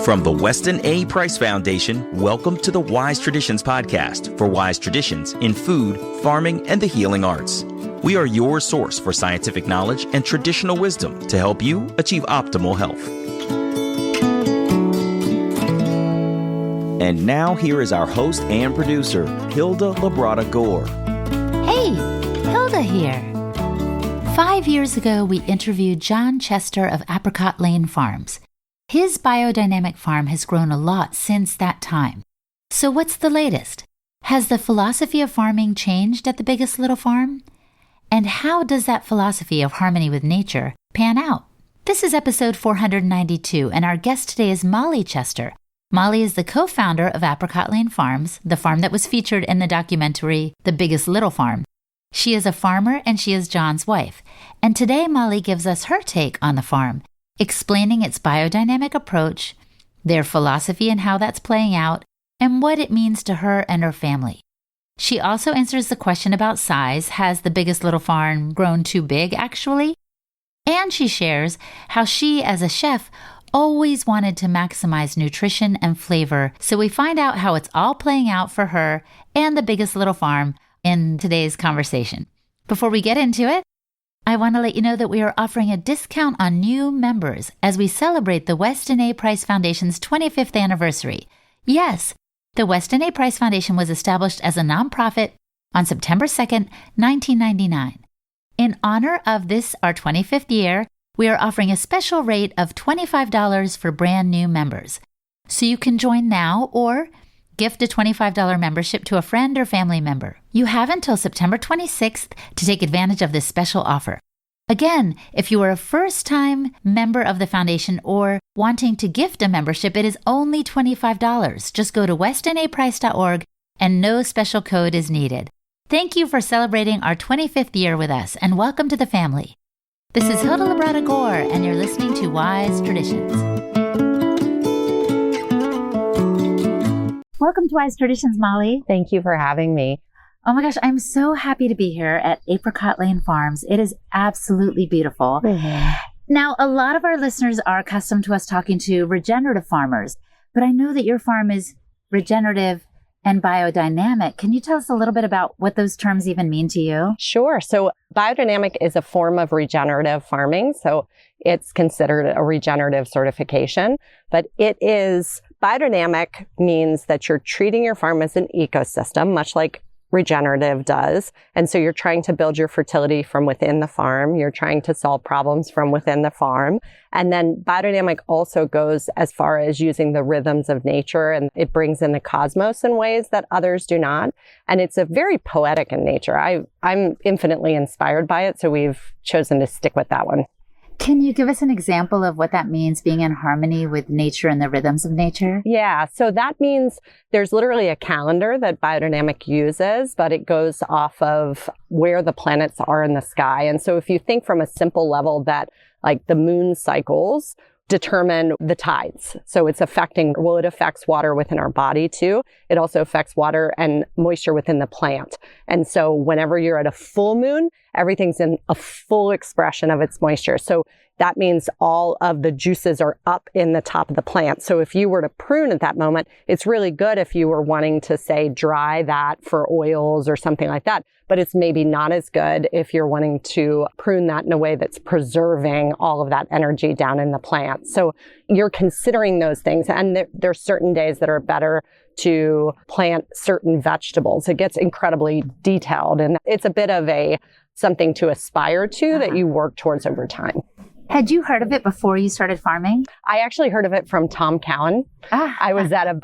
From the Weston A. Price Foundation, welcome to the Wise Traditions podcast for wise traditions in food, farming, and the healing arts. We are your source for scientific knowledge and traditional wisdom to help you achieve optimal health. And now here is our host and producer, Hilda Gore. Hey, Hilda here. 5 years ago, we interviewed John Chester of Apricot Lane Farms. His biodynamic farm has grown a lot since that time. So what's the latest? Has the philosophy of farming changed at the Biggest Little Farm? And how does that philosophy of harmony with nature pan out? This is episode 492, and our guest today is Molly Chester. Molly is the co-founder of Apricot Lane Farms, the farm that was featured in the documentary The Biggest Little Farm. She is a farmer and she is John's wife. And today Molly gives us her take on the farm, explaining its biodynamic approach, their philosophy and how that's playing out, and what it means to her and her family. She also answers the question about size. Has the Biggest Little Farm grown too big, actually? And she shares how she, as a chef, always wanted to maximize nutrition and flavor, so we find out how it's all playing out for her and the Biggest Little Farm in today's conversation. Before we get into it, I want to let you know that we are offering a discount on new members as we celebrate the Weston A. Price Foundation's 25th anniversary. Yes, the Weston A. Price Foundation was established as a nonprofit on September 2nd, 1999. In honor of this, our 25th year, we are offering a special rate of $25 for brand new members. So you can join now or gift a $25 membership to a friend or family member. You have until September 26th to take advantage of this special offer. Again, if you are a first-time member of the foundation or wanting to gift a membership, it is only $25. Just go to westonaprice.org and no special code is needed. Thank you for celebrating our 25th year with us, and welcome to the family. This is Hilda Gore, and you're listening to Wise Traditions. Welcome to Wise Traditions, Molly. Thank you for having me. Oh my gosh, I'm so happy to be here at Apricot Lane Farms. It is absolutely beautiful. Mm-hmm. Now, a lot of our listeners are accustomed to us talking to regenerative farmers, but I know that your farm is regenerative and biodynamic. Can you tell us a little bit about what those terms even mean to you? Sure. So biodynamic is a form of regenerative farming. So it's considered a regenerative certification, but biodynamic means that you're treating your farm as an ecosystem, much like regenerative does. And so you're trying to build your fertility from within the farm. You're trying to solve problems from within the farm. And then biodynamic also goes as far as using the rhythms of nature, and it brings in the cosmos in ways that others do not. And it's a very poetic in nature. I'm infinitely inspired by it, so we've chosen to stick with that one. Can you give us an example of what that means, being in harmony with nature and the rhythms of nature? Yeah, so that means there's literally a calendar that biodynamic uses, but it goes off of where the planets are in the sky. And so if you think from a simple level that like the moon cycles determine the tides. So it affects water within our body too. It also affects water and moisture within the plant. And so whenever you're at a full moon, everything's in a full expression of its moisture. So that means all of the juices are up in the top of the plant. So if you were to prune at that moment, it's really good if you were wanting to, say, dry that for oils or something like that. But it's maybe not as good if you're wanting to prune that in a way that's preserving all of that energy down in the plant. So you're considering those things. And there are certain days that are better to plant certain vegetables. It gets incredibly detailed, and it's a bit of something to aspire to that you work towards over time. Had you heard of it before you started farming? I actually heard of it from Tom Cowan. I was at a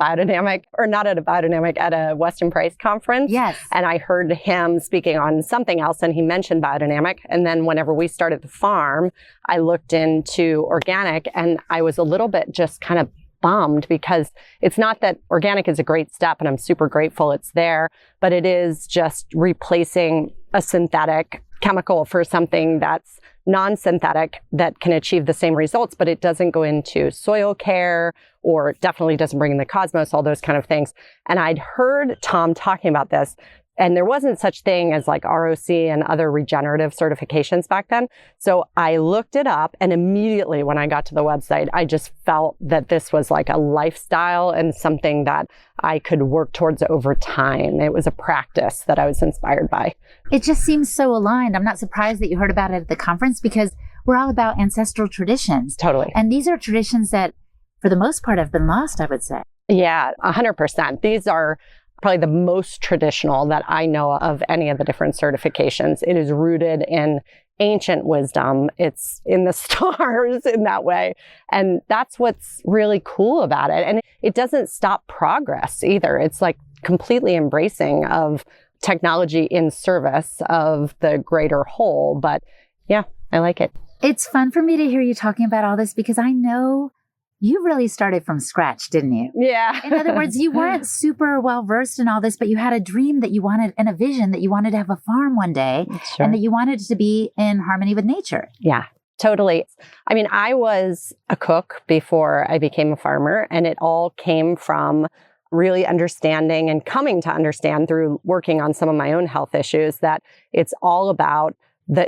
Weston Price conference. Yes. And I heard him speaking on something else, and he mentioned biodynamic. And then whenever we started the farm, I looked into organic, and I was a little bit just kind of bummed, because it's not that organic is a great step, and I'm super grateful it's there, but it is just replacing a synthetic chemical for something that's non-synthetic that can achieve the same results, but it doesn't go into soil care, or it definitely doesn't bring in the cosmos, all those kind of things. And I'd heard Tom talking about this And there wasn't such thing as like ROC and other regenerative certifications back then. So I looked it up, and immediately when I got to the website, I just felt that this was like a lifestyle and something that I could work towards over time. It was a practice that I was inspired by. It just seems so aligned. I'm not surprised that you heard about it at the conference, because we're all about ancestral traditions. Totally. And these are traditions that, for the most part, have been lost, I would say. Yeah, 100%. These are probably the most traditional that I know of any of the different certifications. It is rooted in ancient wisdom. It's in the stars in that way. And that's what's really cool about it. And it doesn't stop progress either. It's like completely embracing of technology in service of the greater whole. But yeah, I like it. It's fun for me to hear you talking about all this, because I know you really started from scratch, didn't you? Yeah. In other words, you weren't super well versed in all this, but you had a dream that you wanted, and a vision that you wanted to have a farm one day, Sure. and that you wanted it to be in harmony with nature. Yeah, totally. I mean, I was a cook before I became a farmer, and it all came from really understanding and coming to understand through working on some of my own health issues that it's all about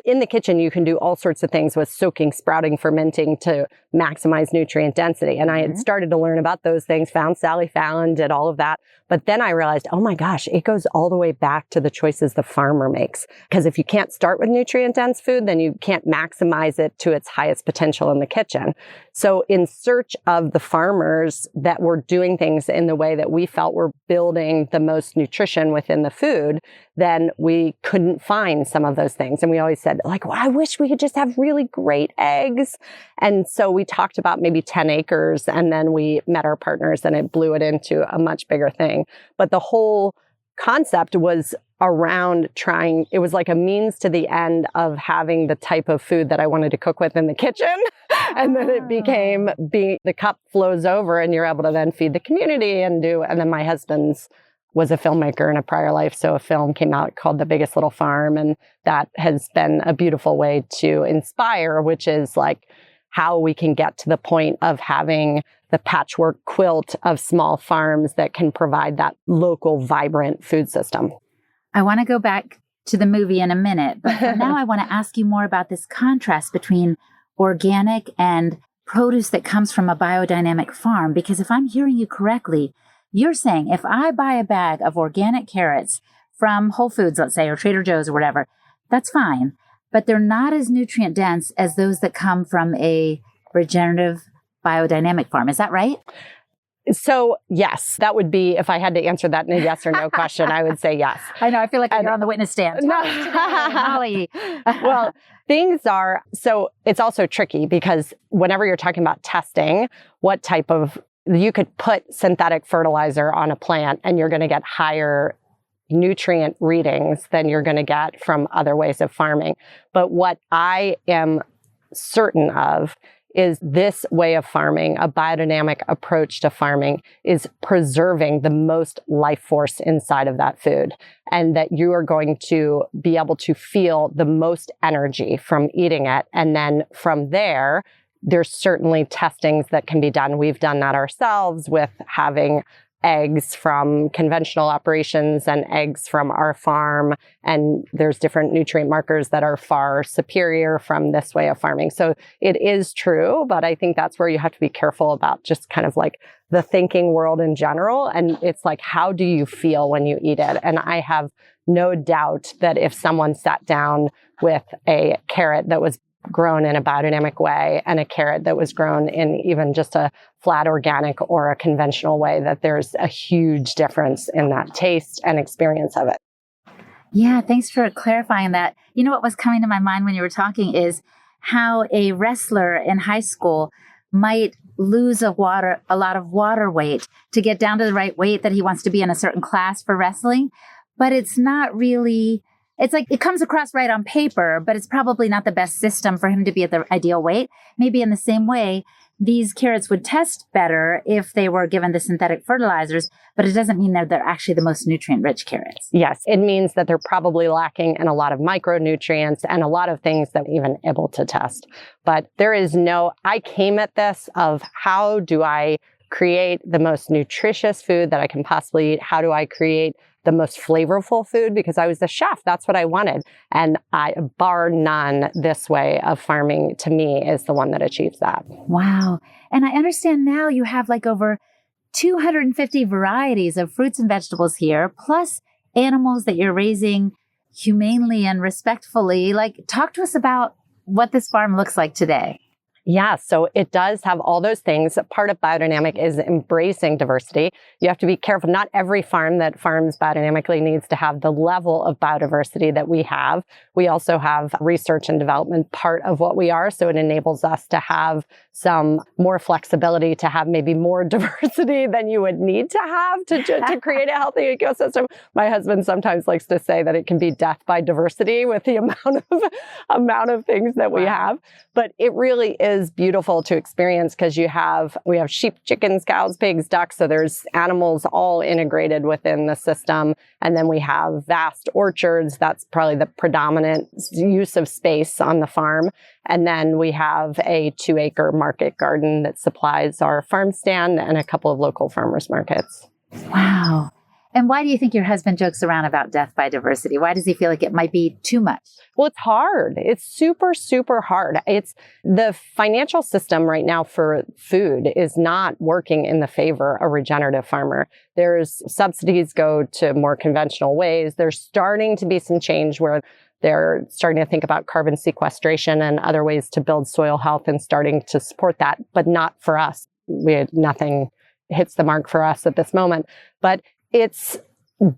in the kitchen, you can do all sorts of things with soaking, sprouting, fermenting to maximize nutrient density. And I had started to learn about those things, found Sally Fallon, did all of that. But then I realized, oh my gosh, it goes all the way back to the choices the farmer makes. Because if you can't start with nutrient dense food, then you can't maximize it to its highest potential in the kitchen. So in search of the farmers that were doing things in the way that we felt were building the most nutrition within the food, then we couldn't find some of those things. And we always said, like, well, I wish we could just have really great eggs. And so we talked about maybe 10 acres, and then we met our partners, and it blew it into a much bigger thing. But the whole concept was around it was like a means to the end of having the type of food that I wanted to cook with in the kitchen. And then it became the cup flows over, and you're able to then feed the community and then my husband's was a filmmaker in a prior life. So a film came out called The Biggest Little Farm. And that has been a beautiful way to inspire, which is like how we can get to the point of having the patchwork quilt of small farms that can provide that local, vibrant food system. I want to go back to the movie in a minute, but for now I want to ask you more about this contrast between organic and produce that comes from a biodynamic farm. Because if I'm hearing you correctly, you're saying if I buy a bag of organic carrots from Whole Foods, let's say, or Trader Joe's or whatever, that's fine. But they're not as nutrient dense as those that come from a regenerative biodynamic farm. Is that right? So yes, that would be, if I had to answer that in a yes or no question, I would say yes. I know. I feel like you're on the witness stand. No. Molly. Well, things are, so it's also tricky because whenever you're talking about testing, you could put synthetic fertilizer on a plant and you're going to get higher nutrient readings than you're going to get from other ways of farming. But what I am certain of is this way of farming, a biodynamic approach to farming, is preserving the most life force inside of that food, and that you are going to be able to feel the most energy from eating it. And then from there's certainly testings that can be done. We've done that ourselves with having eggs from conventional operations and eggs from our farm. And there's different nutrient markers that are far superior from this way of farming. So it is true, but I think that's where you have to be careful about just kind of like the thinking world in general. And it's like, how do you feel when you eat it? And I have no doubt that if someone sat down with a carrot that was grown in a biodynamic way and a carrot that was grown in even just a flat organic or a conventional way, that there's a huge difference in that taste and experience of it. Yeah, thanks for clarifying that. You know what was coming to my mind when you were talking is how a wrestler in high school might lose a lot of water weight to get down to the right weight that he wants to be in a certain class for wrestling, but it's not really. It's like it comes across right on paper, but it's probably not the best system for him to be at the ideal weight. Maybe in the same way, these carrots would test better if they were given the synthetic fertilizers, but it doesn't mean that they're actually the most nutrient-rich carrots. Yes, it means that they're probably lacking in a lot of micronutrients and a lot of things that we're even able to test. But I came at this of how do I create the most nutritious food that I can possibly eat? How do I create the most flavorful food? Because I was the chef. That's what I wanted. And bar none, this way of farming to me is the one that achieves that. Wow. And I understand now you have like over 250 varieties of fruits and vegetables here, plus animals that you're raising humanely and respectfully. Like, talk to us about what this farm looks like today. Yeah, so it does have all those things. Part of biodynamic is embracing diversity. You have to be careful. Not every farm that farms biodynamically needs to have the level of biodiversity that we have. We also have research and development part of what we are. So it enables us to have some more flexibility, to have maybe more diversity than you would need to have to create a healthy ecosystem. My husband sometimes likes to say that it can be death by diversity with the amount of things that we have. But it really is beautiful to experience because we have sheep, chickens, cows, pigs, ducks. So there's animals all integrated within the system. And then we have vast orchards. That's probably the predominant use of space on the farm. And then we have a 2-acre market garden that supplies our farm stand and a couple of local farmers markets. Wow. And why do you think your husband jokes around about death by diversity? Why does he feel like it might be too much? Well, it's hard. It's super, super hard. It's the financial system right now for food is not working in the favor of regenerative farmer. There's subsidies go to more conventional ways. There's starting to be some change where they're starting to think about carbon sequestration and other ways to build soil health and starting to support that, but not for us. Nothing hits the mark for us at this moment. But it's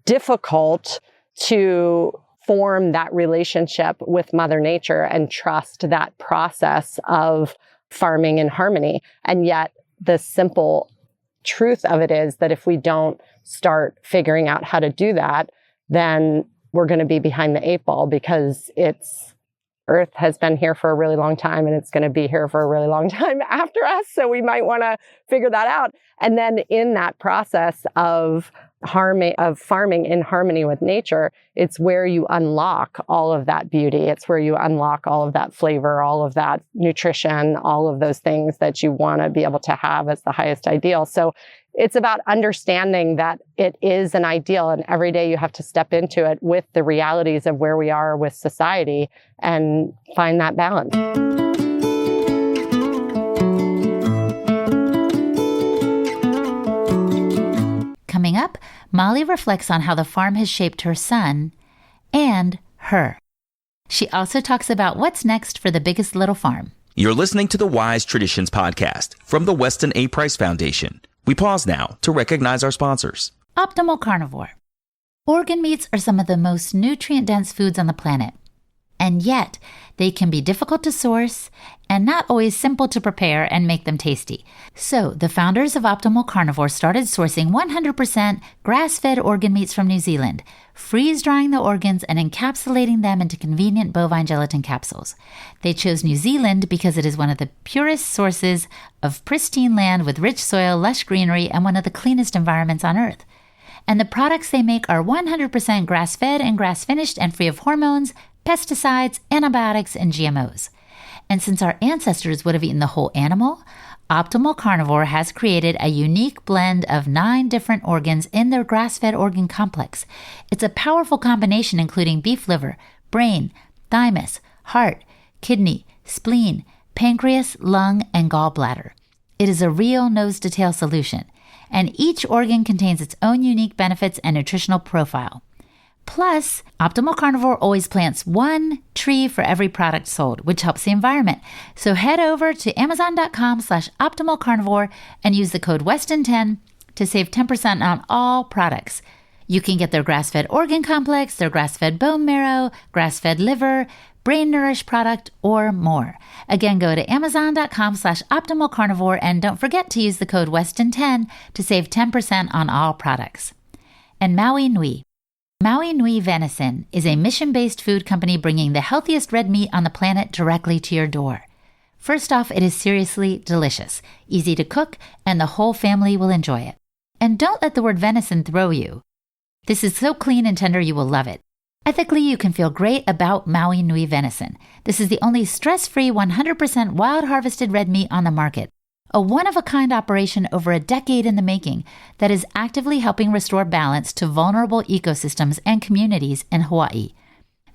difficult to form that relationship with Mother Nature and trust that process of farming in harmony. And yet the simple truth of it is that if we don't start figuring out how to do that, then we're going to be behind the 8 ball because Earth has been here for a really long time and it's going to be here for a really long time after us. So we might want to figure that out. And then in that process of farming in harmony with nature, it's where you unlock all of that beauty. It's where you unlock all of that flavor, all of that nutrition, all of those things that you want to be able to have as the highest ideal. So it's about understanding that it is an ideal, and every day you have to step into it with the realities of where we are with society and find that balance. Coming up, Molly reflects on how the farm has shaped her son and her. She also talks about what's next for the biggest little farm. You're listening to the Wise Traditions podcast from the Weston A. Price Foundation. We pause now to recognize our sponsors. Optimal Carnivore. Organ meats are some of the most nutrient-dense foods on the planet. And yet, they can be difficult to source and not always simple to prepare and make them tasty. So, the founders of Optimal Carnivore started sourcing 100% grass-fed organ meats from New Zealand, freeze-drying the organs and encapsulating them into convenient bovine gelatin capsules. They chose New Zealand because it is one of the purest sources of pristine land with rich soil, lush greenery, and one of the cleanest environments on Earth. And the products they make are 100% grass-fed and grass-finished and free of hormones, pesticides, antibiotics, and GMOs. And since our ancestors would have eaten the whole animal, Optimal Carnivore has created a unique blend of 9 different organs in their grass-fed organ complex. It's a powerful combination including beef liver, brain, thymus, heart, kidney, spleen, pancreas, lung, and gallbladder. It is a real nose-to-tail solution, and each organ contains its own unique benefits and nutritional profile. Plus, Optimal Carnivore always plants 1 tree for every product sold, which helps the environment. So head over to amazon.com/optimalcarnivore and use the code Weston10 to save 10% on all products. You can get their grass-fed organ complex, their grass-fed bone marrow, grass-fed liver, brain nourish product, or more. Again, go to amazon.com/optimalcarnivore and don't forget to use the code Weston10 to save 10% on all products. And Maui Nui. Maui Nui Venison is a mission-based food company bringing the healthiest red meat on the planet directly to your door. First off, it is seriously delicious, easy to cook, and the whole family will enjoy it. And don't let the word venison throw you. This is so clean and tender you will love it. Ethically, you can feel great about Maui Nui Venison. This is the only stress-free 100% wild harvested red meat on the market. a one-of-a-kind operation over a decade in the making that is actively helping restore balance to vulnerable ecosystems and communities in Hawaii.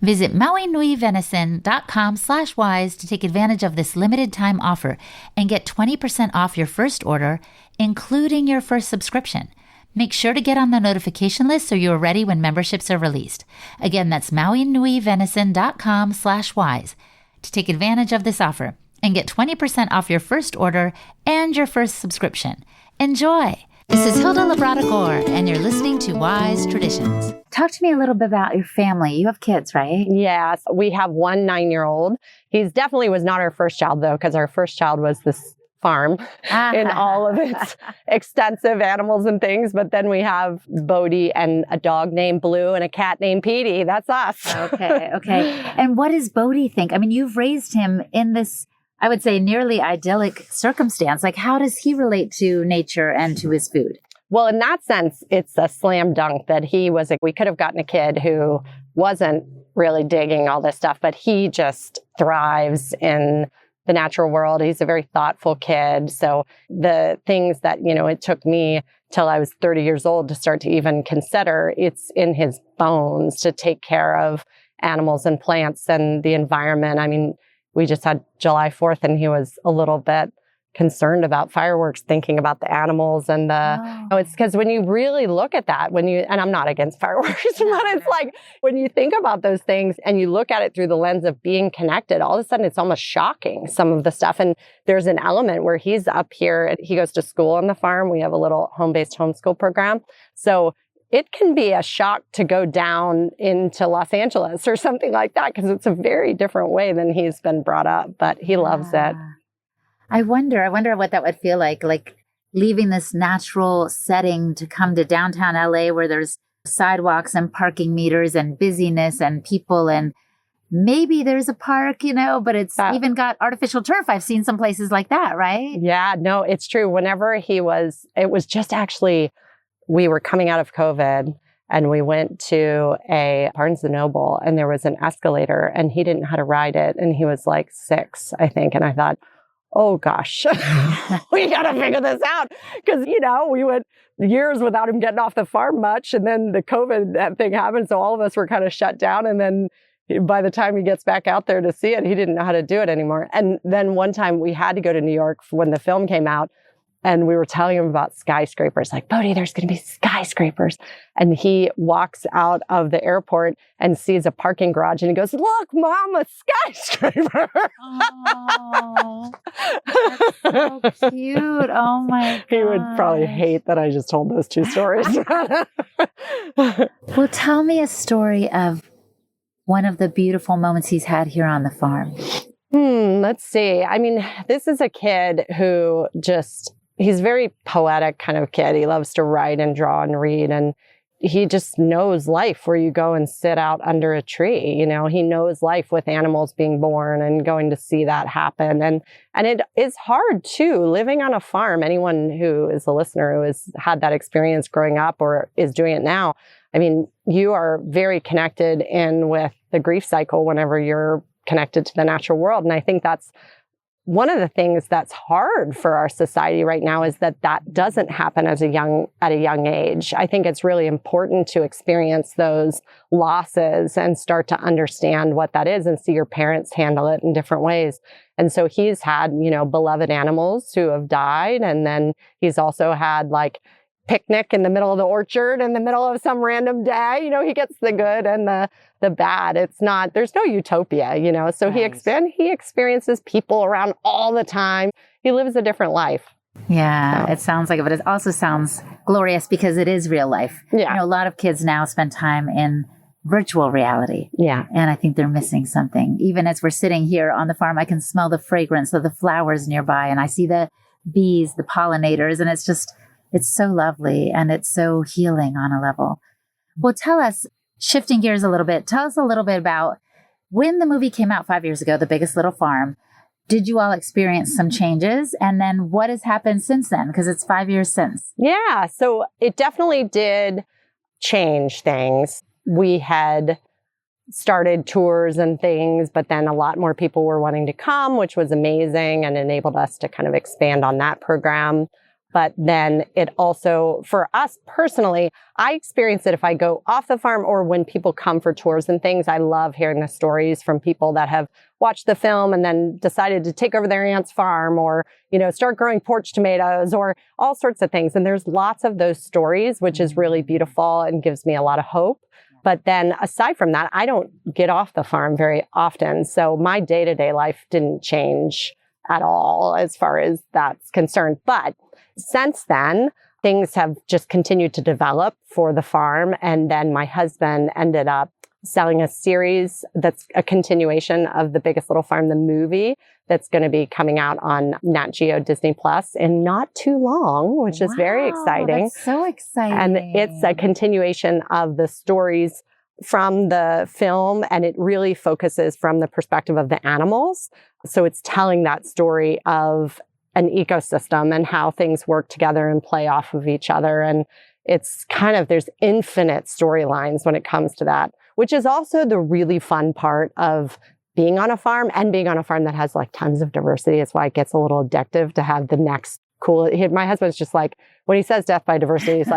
Visit mauinuivenison.com/wise to take advantage of this limited time offer and get 20% off your first order, including your first subscription. Make sure to get on the notification list so you're ready when memberships are released. Again, that's mauinuivenison.com/wise to take advantage of this offer and get 20% off your first order and your first subscription. Enjoy! This is Hilda Labrada Gore, and you're listening to Wise Traditions. Talk to me a little bit about your family. You have kids, right? Yes, we have one 9-year-old. He's definitely was not our first child, though, because our first child was this farm in all of its extensive animals and things. But then we have Bodie and a dog named Blue and a cat named Petey. That's us. Okay. And what does Bodie think? I mean, you've raised him in this, I would say, nearly idyllic circumstance. Like, how does he relate to nature and to his food? Well, in that sense, it's a slam dunk that we could have gotten a kid who wasn't really digging all this stuff, but he just thrives in the natural world. He's a very thoughtful kid. So the things that, it took me till I was 30 years old to start to even consider, it's in his bones to take care of animals and plants and the environment. I mean, we just had July 4th and he was a little bit concerned about fireworks, thinking about the animals and it's because when you really look at that, and I'm not against fireworks, but it's like when you think about those things and you look at it through the lens of being connected, all of a sudden it's almost shocking, some of the stuff. And there's an element where he's up here, he goes to school on the farm. We have a little home-based homeschool program. So it can be a shock to go down into Los Angeles or something like that, because it's a very different way than he's been brought up, but he loves it. I wonder what that would feel like leaving this natural setting to come to downtown LA where there's sidewalks and parking meters and busyness and people, and maybe there's a park, but it's even got artificial turf. I've seen some places like that, right? Yeah, no, it's true. Whenever it was just actually, we were coming out of COVID and we went to a Barnes & Noble and there was an escalator and he didn't know how to ride it. And he was like 6, I think. And I thought, oh gosh, we got to figure this out. Because, we went years without him getting off the farm much. And then the COVID thing happened. So all of us were kind of shut down. And then by the time he gets back out there to see it, he didn't know how to do it anymore. And then one time we had to go to New York when the film came out. And we were telling him about skyscrapers, like, Bodie, there's going to be skyscrapers. And he walks out of the airport and sees a parking garage and he goes, look, Mom, a skyscraper. Oh, that's so cute. Oh my God. He would probably hate that I just told those 2 stories. Well, tell me a story of one of the beautiful moments he's had here on the farm. Let's see. I mean, this is a kid who he's a very poetic kind of kid. He loves to write and draw and read. And he just knows life where you go and sit out under a tree. He knows life with animals being born and going to see that happen. And it is hard too, living on a farm. Anyone who is a listener who has had that experience growing up or is doing it now, I mean, you are very connected in with the grief cycle whenever you're connected to the natural world. And I think that's one of the things that's hard for our society right now, is that doesn't happen at a young age. I think it's really important to experience those losses and start to understand what that is and see your parents handle it in different ways. And so he's had, beloved animals who have died. And then he's also had picnic in the middle of the orchard in the middle of some random day. He gets the good and the bad. There's no utopia, so Nice. He experiences people around all the time. He lives a different life. Yeah, It sounds like it, but it also sounds glorious because it is real life. Yeah. A lot of kids now spend time in virtual reality. Yeah. And I think they're missing something. Even as we're sitting here on the farm, I can smell the fragrance of the flowers nearby and I see the bees, the pollinators, and it's so lovely and it's so healing on a level. Well, tell us, shifting gears a little bit, tell us a little bit about when the movie came out 5 years ago, The Biggest Little Farm. Did you all experience some changes? And then what has happened since then? Because it's 5 years since. Yeah. So it definitely did change things. We had started tours and things, but then a lot more people were wanting to come, which was amazing and enabled us to kind of expand on that program. But then it also, for us personally, I experience it if I go off the farm or when people come for tours and things. I love hearing the stories from people that have watched the film and then decided to take over their aunt's farm or, start growing porch tomatoes or all sorts of things. And there's lots of those stories, which is really beautiful and gives me a lot of hope. But then aside from that, I don't get off the farm very often. So my day-to-day life didn't change at all as far as that's concerned. But since then, things have just continued to develop for the farm. And then my husband ended up selling a series that's a continuation of The Biggest Little Farm, the movie, that's going to be coming out on Nat Geo Disney Plus in not too long, which is very exciting. That's so exciting. And it's a continuation of the stories from the film, and it really focuses from the perspective of the animals. So it's telling that story of an ecosystem and how things work together and play off of each other. And it's there's infinite storylines when it comes to that, which is also the really fun part of being on a farm and being on a farm that has tons of diversity. It's why it gets a little addictive to have the next cool. My husband's just when he says death by diversity, he's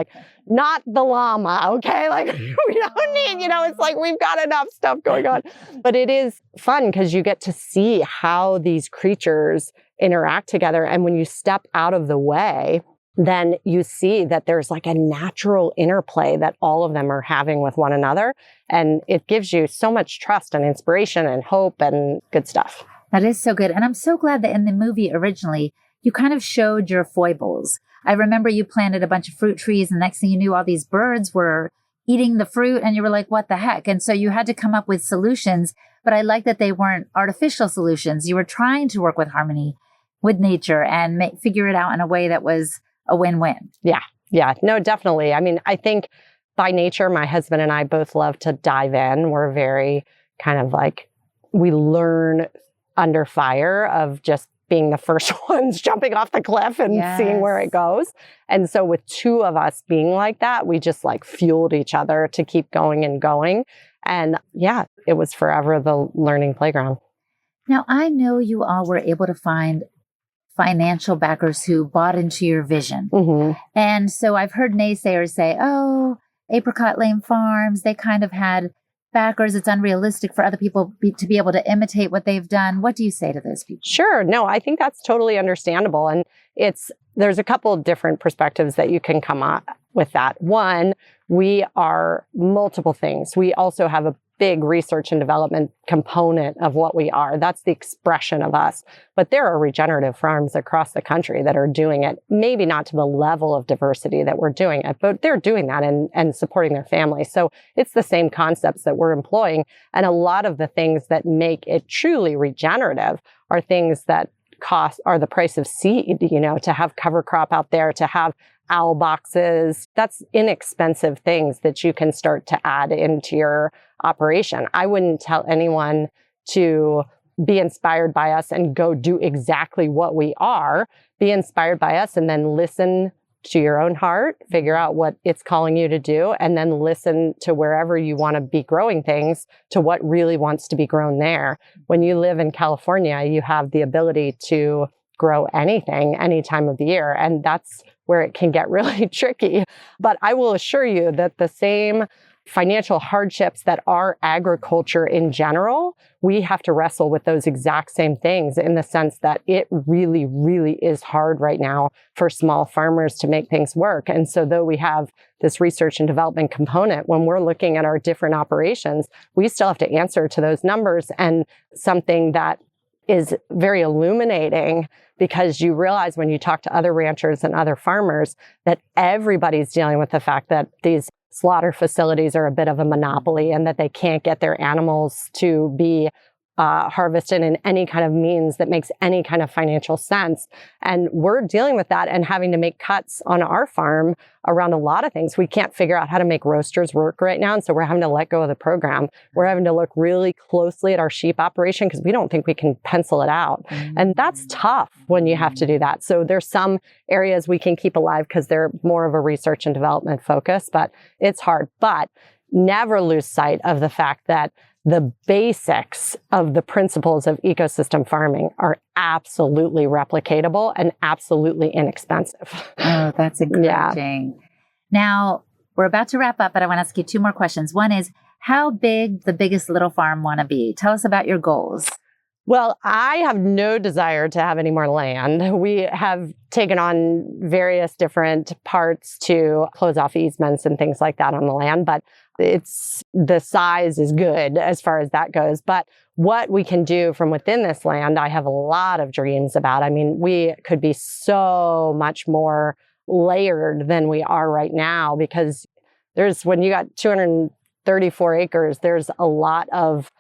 not the llama, okay? We don't need, it's we've got enough stuff going on. But it is fun because you get to see how these creatures interact together. And when you step out of the way, then you see that there's a natural interplay that all of them are having with one another. And it gives you so much trust and inspiration and hope and good stuff. That is so good. And I'm so glad that in the movie originally, you kind of showed your foibles. I remember you planted a bunch of fruit trees and next thing you knew, all these birds were eating the fruit and you were like, what the heck? And so you had to come up with solutions, but I like that they weren't artificial solutions. You were trying to work with harmony with nature and figure it out in a way that was a win-win. Yeah. No, definitely. I mean, I think by nature, my husband and I both love to dive in. We're very we learn under fire of just being the first ones jumping off the cliff and seeing where it goes. And so with two of us being like that, we just fueled each other to keep going and going. And it was forever the learning playground. Now, I know you all were able to find financial backers who bought into your vision. Mm-hmm. And so I've heard naysayers say, oh, Apricot Lane Farms, they kind of had backers. It's unrealistic for other people to be able to imitate what they've done. What do you say to those people? Sure. No, I think that's totally understandable. And there's a couple of different perspectives that you can come up with that. One, we are multiple things. We also have a big research and development component of what we are. That's the expression of us. But there are regenerative farms across the country that are doing it, maybe not to the level of diversity that we're doing it, but they're doing that and supporting their families. So it's the same concepts that we're employing. And a lot of the things that make it truly regenerative are things that are the price of seed, to have cover crop out there, to have owl boxes. That's inexpensive things that you can start to add into your operation. I wouldn't tell anyone to be inspired by us and go do exactly what we are. Be inspired by us and then listen to your own heart, figure out what it's calling you to do, and then listen to wherever you want to be growing things to what really wants to be grown there. When you live in California, you have the ability to grow anything any time of the year. And that's where it can get really tricky. But I will assure you that the same financial hardships that are agriculture in general, we have to wrestle with those exact same things in the sense that it really, really is hard right now for small farmers to make things work. And so though we have this research and development component, when we're looking at our different operations, we still have to answer to those numbers. And something that is very illuminating, because you realize when you talk to other ranchers and other farmers that everybody's dealing with the fact that these slaughter facilities are a bit of a monopoly and that they can't get their animals to be harvested in any kind of means that makes any kind of financial sense. And we're dealing with that and having to make cuts on our farm around a lot of things. We can't figure out how to make roasters work right now. And so we're having to let go of the program. We're having to look really closely at our sheep operation because we don't think we can pencil it out. And that's tough when you have to do that. So there's some areas we can keep alive because they're more of a research and development focus, but it's hard. But never lose sight of the fact that the basics of the principles of ecosystem farming are absolutely replicatable and absolutely inexpensive. Oh, that's encouraging. Yeah. Now, we're about to wrap up, but I want to ask you two more questions. One is, how big the Biggest Little Farm want to be? Tell us about your goals. Well, I have no desire to have any more land. We have taken on various different parts to close off easements and things like that on the land, but the size is good as far as that goes. But what we can do from within this land, I have a lot of dreams about. I mean, we could be so much more layered than we are right now, because when you got 234 acres, there's a lot of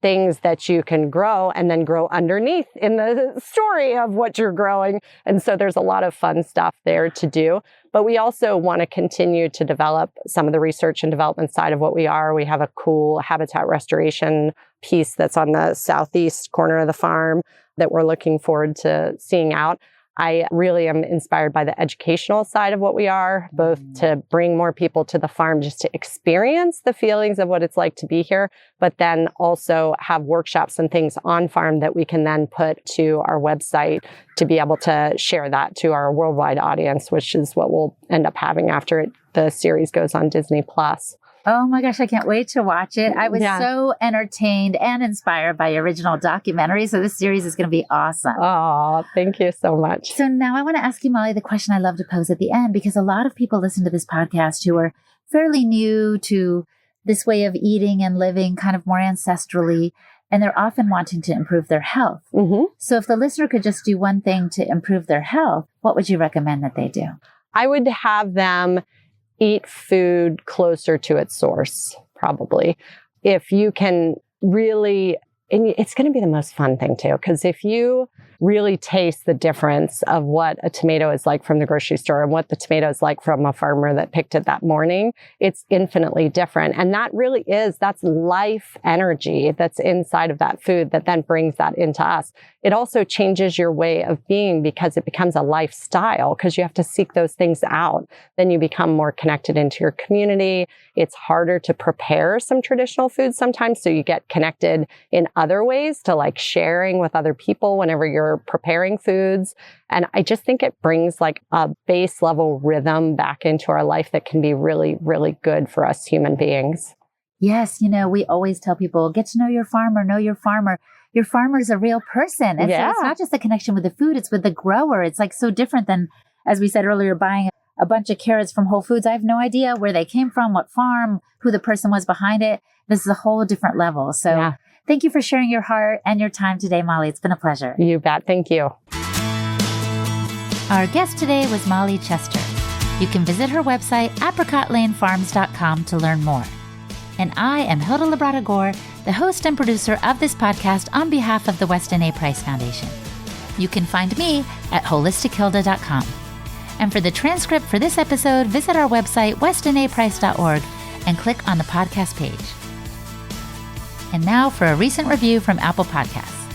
things that you can grow and then grow underneath in the story of what you're growing. And so there's a lot of fun stuff there to do. But we also want to continue to develop some of the research and development side of what we are. We have a cool habitat restoration piece that's on the southeast corner of the farm that we're looking forward to seeing out. I really am inspired by the educational side of what we are, both to bring more people to the farm just to experience the feelings of what it's like to be here, but then also have workshops and things on farm that we can then put to our website to be able to share that to our worldwide audience, which is what we'll end up having after the series goes on Disney+. Oh my gosh, I can't wait to watch it. I was so entertained and inspired by your original documentary. So this series is going to be awesome. Oh, thank you so much. So now I want to ask you, Molly, the question I love to pose at the end, because a lot of people listen to this podcast who are fairly new to this way of eating and living kind of more ancestrally, and they're often wanting to improve their health. Mm-hmm. So if the listener could just do one thing to improve their health, what would you recommend that they do? I would have them eat food closer to its source, probably. If you can really, and it's going to be the most fun thing too, because if you really taste the difference of what a tomato is like from the grocery store and what the tomato is like from a farmer that picked it that morning, it's infinitely different. And that's life energy that's inside of that food that then brings that into us. It also changes your way of being because it becomes a lifestyle, because you have to seek those things out. Then you become more connected into your community. It's harder to prepare some traditional foods sometimes, so you get connected in other ways to like sharing with other people whenever you're preparing foods. And I just think it brings like a base level rhythm back into our life that can be really, really good for us human beings. Yes. We always tell people, get to know your farmer, know your farmer. Your farmer is a real person. And so it's not just the connection with the food, it's with the grower. It's like so different than, as we said earlier, buying a bunch of carrots from Whole Foods. I have no idea where they came from, what farm, who the person was behind it. This is a whole different level. So thank you for sharing your heart and your time today, Molly. It's been a pleasure. You bet. Thank you. Our guest today was Molly Chester. You can visit her website, apricotlanefarms.com, to learn more. And I am Hilda Labrada Gore, the host and producer of this podcast on behalf of the Weston A. Price Foundation. You can find me at holistichilda.com. And for the transcript for this episode, visit our website, westonaprice.org, and click on the podcast page. And now for a recent review from Apple Podcasts.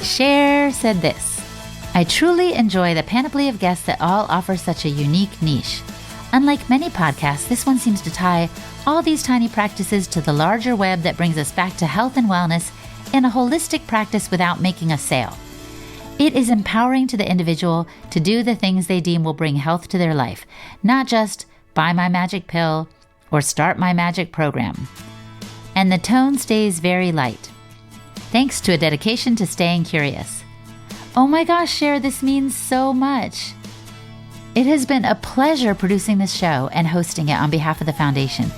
Cher said this: I truly enjoy the panoply of guests that all offer such a unique niche. Unlike many podcasts, this one seems to tie all these tiny practices to the larger web that brings us back to health and wellness in a holistic practice without making a sale. It is empowering to the individual to do the things they deem will bring health to their life, not just buy my magic pill or start my magic program. And the tone stays very light, thanks to a dedication to staying curious. Oh my gosh, Cher, this means so much. It has been a pleasure producing this show and hosting it on behalf of the foundation.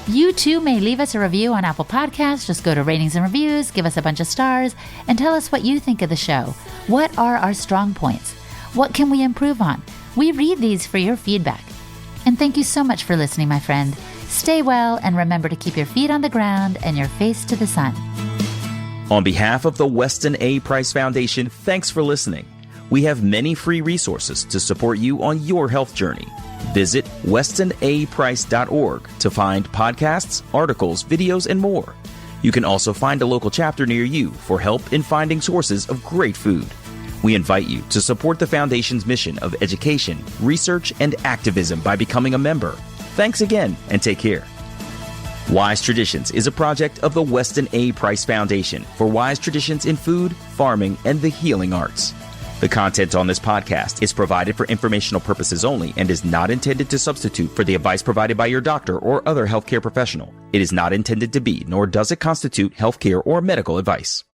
You too may leave us a review on Apple Podcasts. Just go to ratings and reviews, give us a bunch of stars, and tell us what you think of the show. What are our strong points? What can we improve on? We read these for your feedback. And thank you so much for listening, my friend. Stay well, and remember to keep your feet on the ground and your face to the sun. On behalf of the Weston A. Price Foundation, thanks for listening. We have many free resources to support you on your health journey. Visit westonaprice.org to find podcasts, articles, videos, and more. You can also find a local chapter near you for help in finding sources of great food. We invite you to support the Foundation's mission of education, research, and activism by becoming a member. Thanks again, and take care. Wise Traditions is a project of the Weston A. Price Foundation for wise traditions in food, farming, and the healing arts. The content on this podcast is provided for informational purposes only and is not intended to substitute for the advice provided by your doctor or other healthcare professional. It is not intended to be, nor does it constitute healthcare or medical advice.